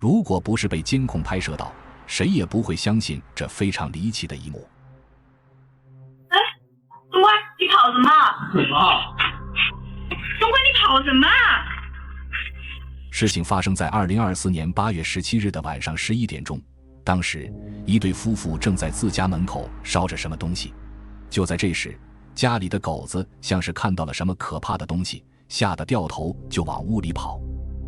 如果不是被监控拍摄到，谁也不会相信这非常离奇的一幕。哎，东乖，你跑什么？什么？东乖，你跑什么？事情发生在2024年8月17日的晚上11点钟，当时一对夫妇正在自家门口烧着什么东西。就在这时，家里的狗子像是看到了什么可怕的东西，吓得掉头就往屋里跑。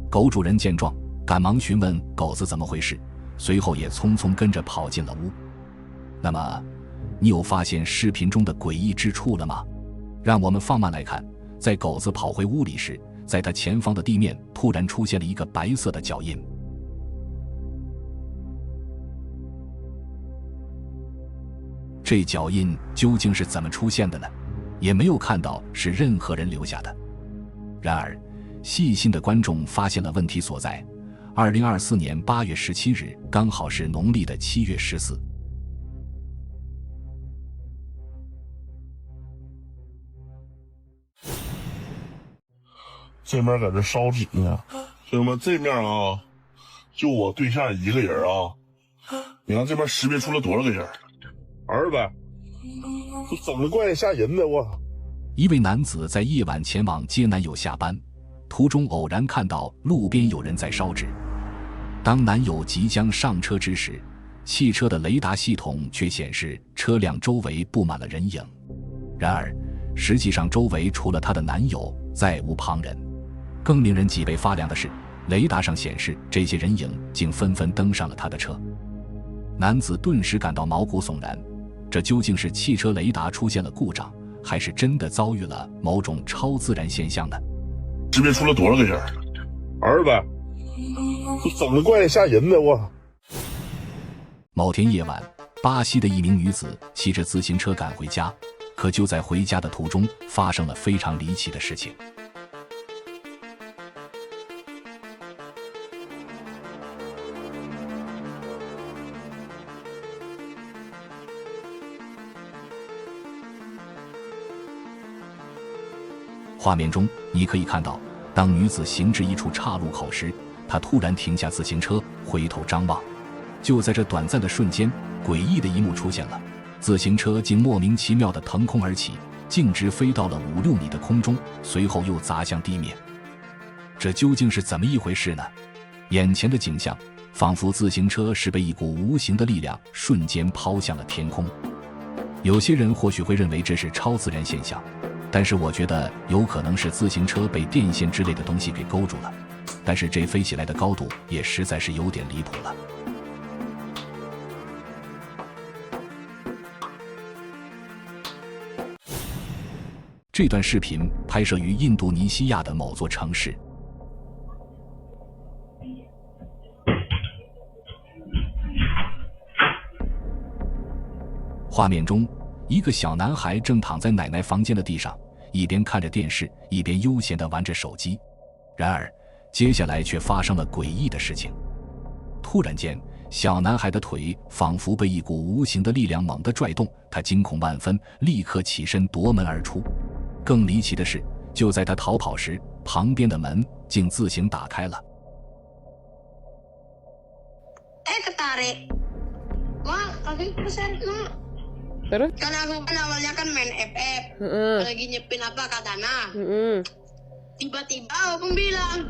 狗主人见状，赶忙询问狗子怎么回事，随后也匆匆跟着跑进了屋。那么，你有发现视频中的诡异之处了吗？让我们放慢来看，在狗子跑回屋里时，在他前方的地面突然出现了一个白色的脚印。这脚印究竟是怎么出现的呢？也没有看到是任何人留下的。然而，细心的观众发现了问题所在。2024年8月17日刚好是农历的7月14。这面搁这烧纸呢，兄弟们，这面啊，就我对象一个人啊。你看这边识别出了多少个人？200，这整的怪吓人的我。一位男子在夜晚前往接男友下班，途中偶然看到路边有人在烧纸。当男友即将上车之时，汽车的雷达系统却显示车辆周围布满了人影。然而，实际上周围除了她的男友，再无旁人。更令人脊背发凉的是，雷达上显示这些人影竟纷纷登上了他的车。男子顿时感到毛骨悚然，这究竟是汽车雷达出现了故障，还是真的遭遇了某种超自然现象呢？识别出了多少个人？200，这整的怪吓人的我。某天夜晚，巴西的一名女子骑着自行车赶回家，可就在回家的途中，发生了非常离奇的事情。画面中你可以看到，当女子行至一处岔路口时，她突然停下自行车，回头张望。就在这短暂的瞬间，诡异的一幕出现了，自行车竟莫名其妙地腾空而起，径直飞到了5-6米的空中，随后又砸向地面。这究竟是怎么一回事呢？眼前的景象仿佛自行车是被一股无形的力量瞬间抛向了天空。有些人或许会认为这是超自然现象，但是我觉得有可能是自行车被电线之类的东西给勾住了，但是这飞起来的高度也实在是有点离谱了。这段视频拍摄于印度尼西亚的某座城市。画面中，一个小男孩正躺在奶奶房间的地上，一边看着电视，一边悠闲地玩着手机。然而，接下来却发生了诡异的事情。突然间，小男孩的腿仿佛被一股无形的力量猛地拽动，他惊恐万分，立刻起身夺门而出。更离奇的是，就在他逃跑时，旁边的门竟自行打开了。Ketarik. Mak, kaki keset, Mak. Terus? Kan aku kan awalnya kan main FF. Lagi nyepin apa katana. Tiba-tiba aku bilang,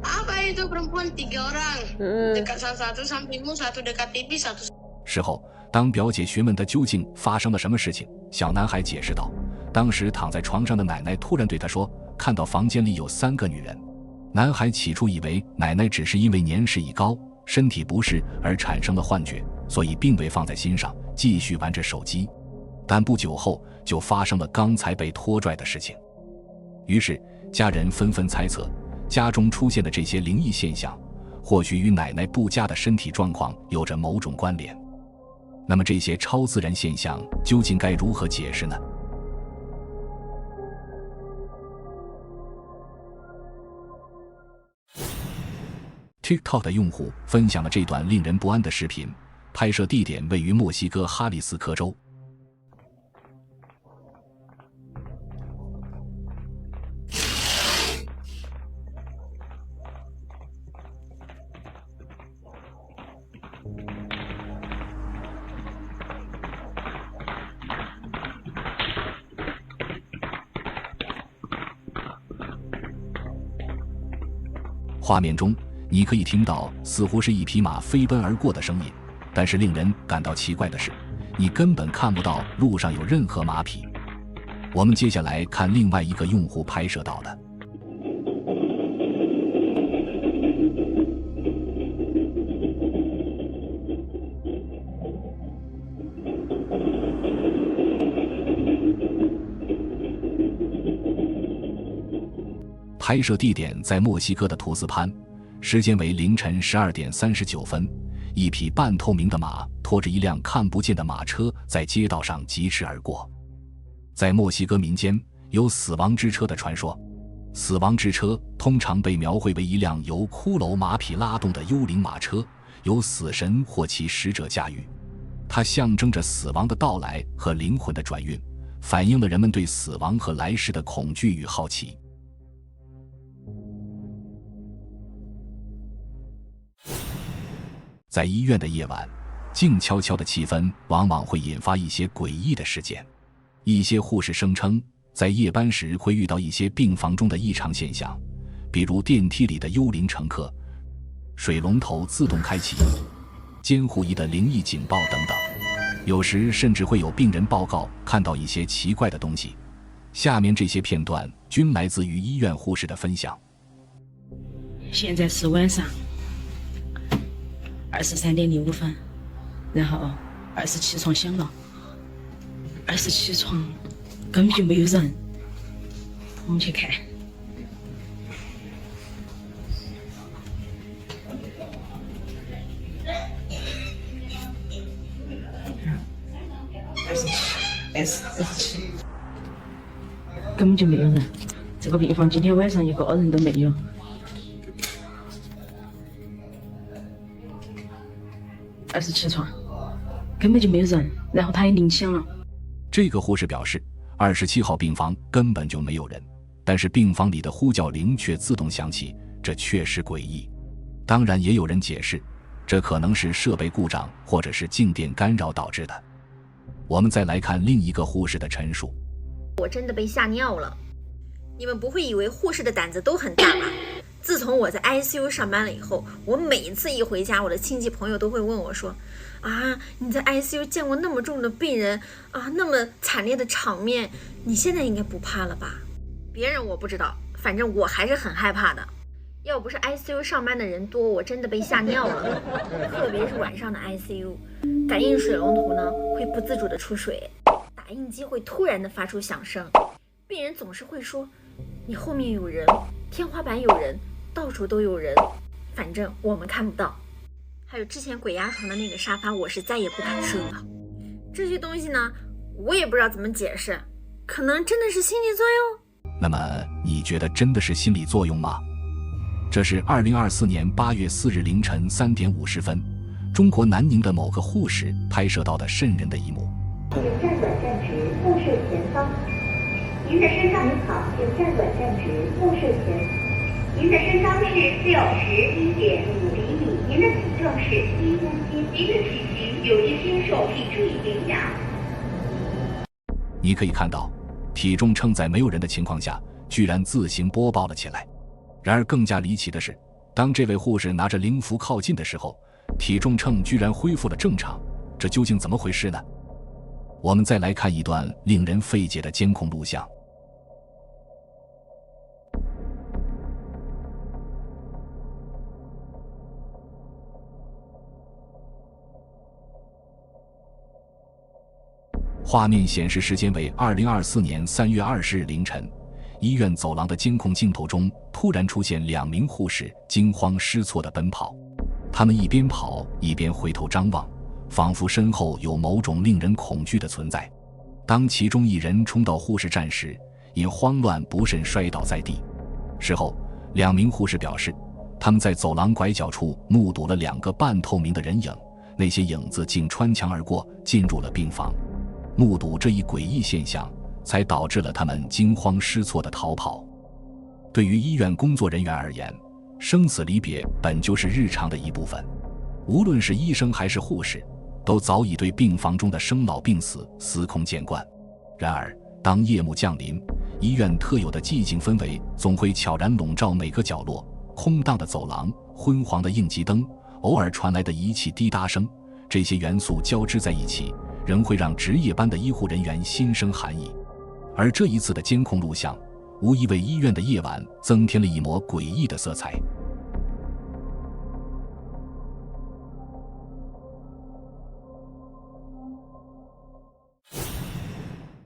apa itu perempuan 3 orang. Dekat salah satu sampingmu, satu dekat TV, satu. 事后，当表姐询问他究竟发生了什么事情，小男孩解释道，当时躺在床上的奶奶突然对他说，看到房间里有3个女人。男孩起初以为奶奶只是因为年事已高，身体不适而产生了幻觉，所以并未放在心上，继续玩着手机。但不久后就发生了刚才被拖拽的事情。于是家人纷纷猜测，家中出现的这些灵异现象或许与奶奶不佳的身体状况有着某种关联。那么这些超自然现象究竟该如何解释呢？TikTok 的用户分享了这段令人不安的视频，拍摄地点位于墨西哥哈里斯科州。画面中，你可以听到似乎是一匹马飞奔而过的声音，但是令人感到奇怪的是，你根本看不到路上有任何马匹。我们接下来看另外一个用户拍摄到的。拍摄地点在墨西哥的图斯潘，时间为凌晨12点39分。一匹半透明的马拖着一辆看不见的马车在街道上疾驰而过。在墨西哥民间有死亡之车的传说，死亡之车通常被描绘为一辆由骷髅马匹拉动的幽灵马车，由死神或其使者驾驭。它象征着死亡的到来和灵魂的转运，反映了人们对死亡和来世的恐惧与好奇。在医院的夜晚，静悄悄的气氛往往会引发一些诡异的事件。一些护士声称，在夜班时会遇到一些病房中的异常现象，比如电梯里的幽灵乘客、水龙头自动开启、监护仪的灵异警报等等。有时甚至会有病人报告看到一些奇怪的东西。下面这些片段均来自于医院护士的分享。现在是晚上23点05分，然后20起床响了，20起床根本就没有人，我们去看。27，根本就没有人。这个病房今天晚上一个人都没有。20起床，根本就没有人，然后他也铃响了。这个护士表示，27号病房根本就没有人，但是病房里的呼叫铃却自动响起，这确实诡异。当然，也有人解释，这可能是设备故障或者是静电干扰导致的。我们再来看另一个护士的陈述：我真的被吓尿了。你们不会以为护士的胆子都很大吧？自从我在 ICU 上班了以后，我每一次一回家，我的亲戚朋友都会问我说：啊，你在 ICU 见过那么重的病人啊，那么惨烈的场面，你现在应该不怕了吧？别人我不知道，反正我还是很害怕的。要不是 ICU 上班的人多，我真的被吓尿了。特别是晚上的 ICU， 感应水龙头呢会不自主的出水，打印机会突然的发出响声，病人总是会说：你后面有人，天花板有人，到处都有人，反正我们看不到。还有之前鬼压床的那个沙发，我是再也不敢睡了。这些东西呢，我也不知道怎么解释，可能真的是心理作用。那么你觉得真的是心理作用吗？这是2024年8月4日凌晨3点50分，中国南宁的某个护士拍摄到的瘆人的一幕。请站稳站直，目视前方。您的身高您好，请站稳站直，目视前。您的身高是451.5厘米，您的体重是1公斤，您的体型有些偏瘦，请注意营养。你可以看到，体重秤在没有人的情况下，居然自行播报了起来。然而更加离奇的是，当这位护士拿着灵符靠近的时候，体重秤居然恢复了正常，这究竟怎么回事呢？我们再来看一段令人费解的监控录像。画面显示时间为2024年3月20日凌晨，医院走廊的监控镜头中突然出现2名护士惊慌失措地奔跑，他们一边跑一边回头张望，仿佛身后有某种令人恐惧的存在。当其中一人冲到护士站时，因慌乱不慎摔倒在地。事后2名护士表示，他们在走廊拐角处目睹了2个半透明的人影，那些影子竟穿墙而过进入了病房。目睹这一诡异现象，才导致了他们惊慌失措的逃跑。对于医院工作人员而言，生死离别本就是日常的一部分。无论是医生还是护士，都早已对病房中的生老病死司空见惯。然而当夜幕降临，医院特有的寂静氛围总会悄然笼罩每个角落，空荡的走廊，昏黄的应急灯，偶尔传来的仪器滴答声，这些元素交织在一起，仍会让值夜班的医护人员心生寒意。而这一次的监控录像无疑为医院的夜晚增添了一抹诡异的色彩。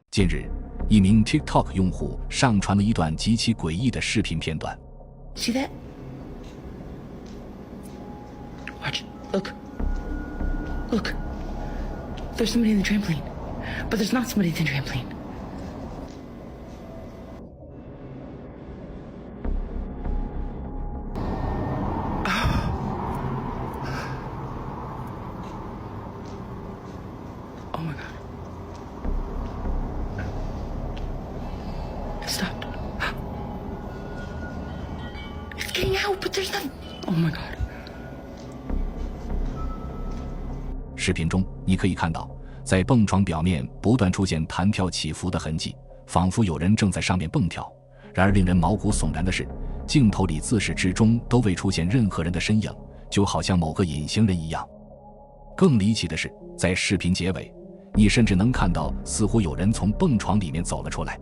近日，一名 TikTok 用户上传了一段极其诡异的视频片段。 See that? Watch. Look. Look. There's somebody in the trampoline. But there's not somebody in the trampoline. Oh my god. It stopped. It's getting out, but there's nothing. Oh my god. 视频中你可以看到，在蹦床表面不断出现弹跳起伏的痕迹，仿佛有人正在上面蹦跳。然而令人毛骨悚然的是，镜头里自始至终都未出现任何人的身影，就好像某个隐形人一样。更离奇的是，在视频结尾，你甚至能看到似乎有人从蹦床里面走了出来。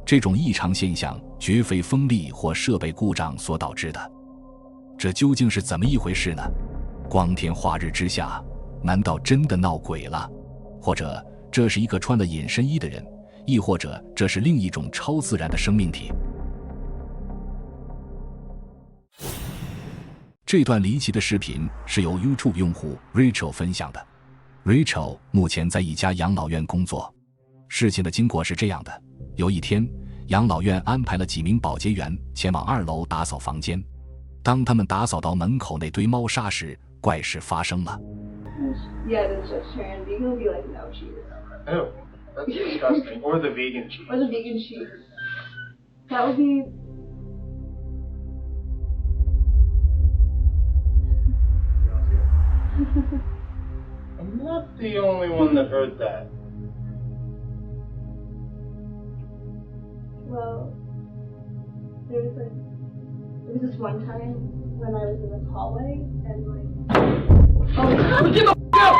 这种异常现象绝非风力或设备故障所导致的。这究竟是怎么一回事呢？光天化日之下，难道真的闹鬼了？或者这是一个穿了隐身衣的人，亦或者这是另一种超自然的生命体？这段离奇的视频是由 YouTube 用户 Rachel 分享的。Rachel 目前在一家养老院工作。事情的经过是这样的：有一天，养老院安排了几名保洁员前往2楼打扫房间。当他们打扫到门口那堆猫砂时，怪事发生了。Yeah, there's just Sharon. Vegan would be like no cheese. Ew, that's disgusting. Or the vegan cheese. Or the vegan cheese. That would be. I'm not the only one that heard that. Well, there was this one time when I was in this hallway and like. Oh, get the f*** out!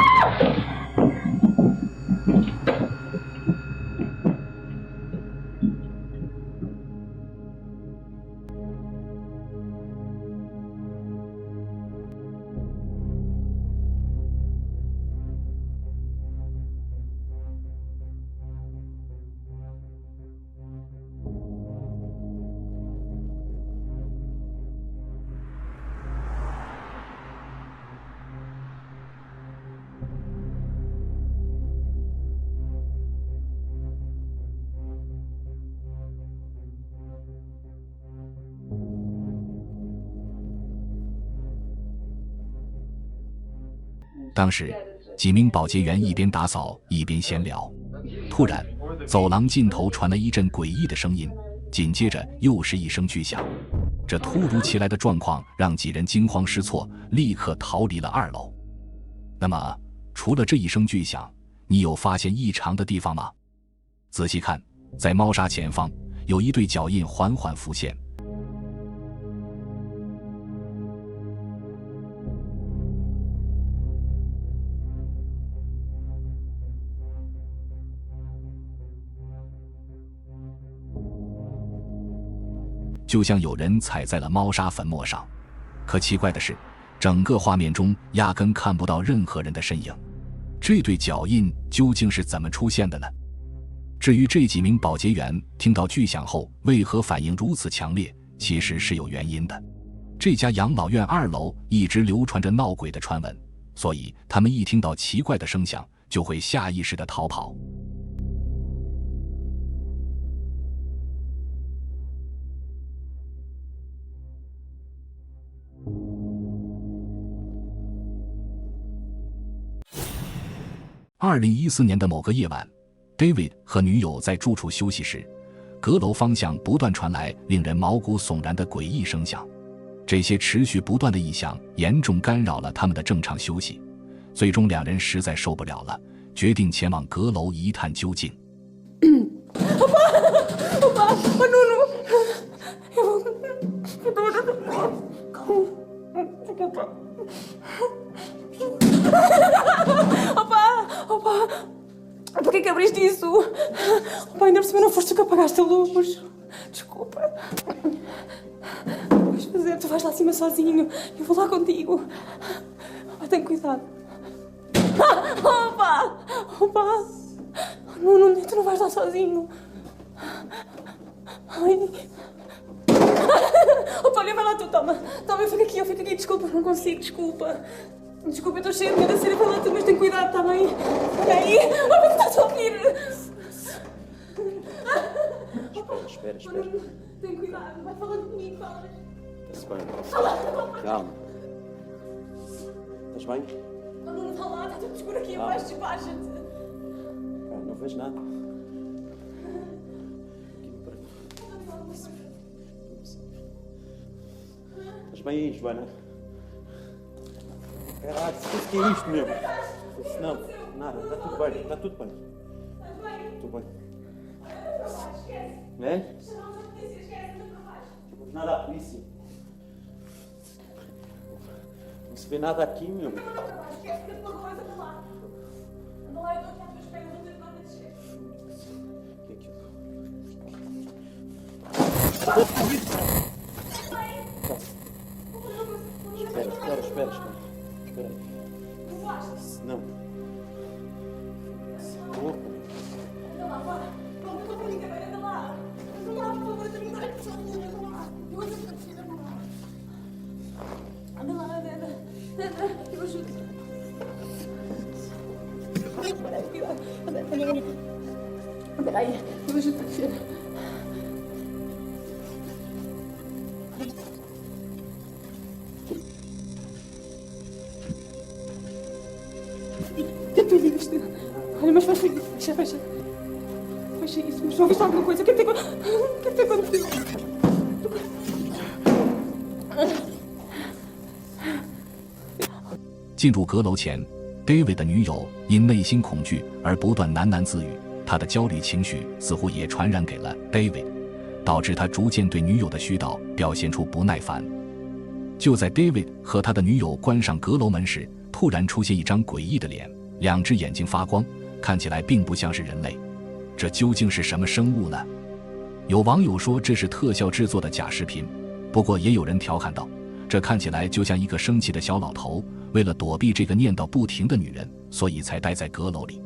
当时几名保洁员一边打扫一边闲聊，突然走廊尽头传来一阵诡异的声音，紧接着又是一声巨响。这突如其来的状况让几人惊慌失措，立刻逃离了2楼。那么除了这一声巨响，你有发现异常的地方吗？仔细看，在猫砂前方有一对脚印缓缓浮现。就像有人踩在了猫砂粉末上，可奇怪的是，整个画面中压根看不到任何人的身影。这对脚印究竟是怎么出现的呢？至于这几名保洁员听到巨响后为何反应如此强烈，其实是有原因的。这家养老院2楼一直流传着闹鬼的传闻，所以他们一听到奇怪的声响就会下意识地逃跑。2014年的某个夜晚， David 和女友在住处休息时，阁楼方向不断传来令人毛骨悚然的诡异声响。这些持续不断的异响严重干扰了他们的正常休息，最终两人实在受不了了，决定前往阁楼一探究竟。Opa, Nuno. Eu tô calma. Desculpa. Opa. Por que abriste isso? Opa, ainda por cima não foste tu que apagaste a luz. Desculpa. Vais fazer, tu vais lá acima sozinho. Eu vou lá contigo. Opa, tem cuidado. Opa. Nuno, tu não vais lá sozinho. Ai. Opa, olha, vai lá tu, toma, eu fico aqui, desculpa, não consigo, desculpa, eu estou cheia de medo, a sério, vai lá tu, mas tem cuidado, está bem? Olha aí, olha que estás a ouvir. Espera. Tem cuidado, vai falando comigo, fala. Está-se bem. Calma. Estás bem? Não está lá, está tudo escuro aqui abaixo, despacha-te. Não vejo nada. Estás bem aí, Joana? Caralho, o que é isto, meu? Não, nada, está tudo bem. Estás bem? Tudo bem. Esquece. É? Chamamos a polícia, esquece, nunca mais. Nada à polícia. Não se vê nada aqui, meu. Esquece que a tua coisa está lá. Anda lá, eu estou aqui à tua espera, não tenho nada de esquece. O que é aquilo? Espera aí. Não. Anda lá, vai. Não me compre ninguém, anda lá. Anda lá, por favor, anda lá. Eu ajudo a filha, anda lá. Anda lá, anda. Eu ajudo. Espera aí, eu ajudo a filha. Eu estou isto. Olha, mas fecha isso. Fecha isso, mas não viste alguma coisa? O que é que tem acontecido?进入阁楼前 ，David 的女友因内心恐惧而不断喃喃自语，他的焦虑情绪似乎也传染给了 David， 导致他逐渐对女友的絮叨表现出不耐烦。就在 David 和他的女友关上阁楼门时，突然出现一张诡异的脸，两只眼睛发光，看起来并不像是人类。这究竟是什么生物呢？有网友说这是特效制作的假视频，不过也有人调侃道，这看起来就像一个生气的小老头，为了躲避这个念叨不停的女人，所以才待在阁楼里。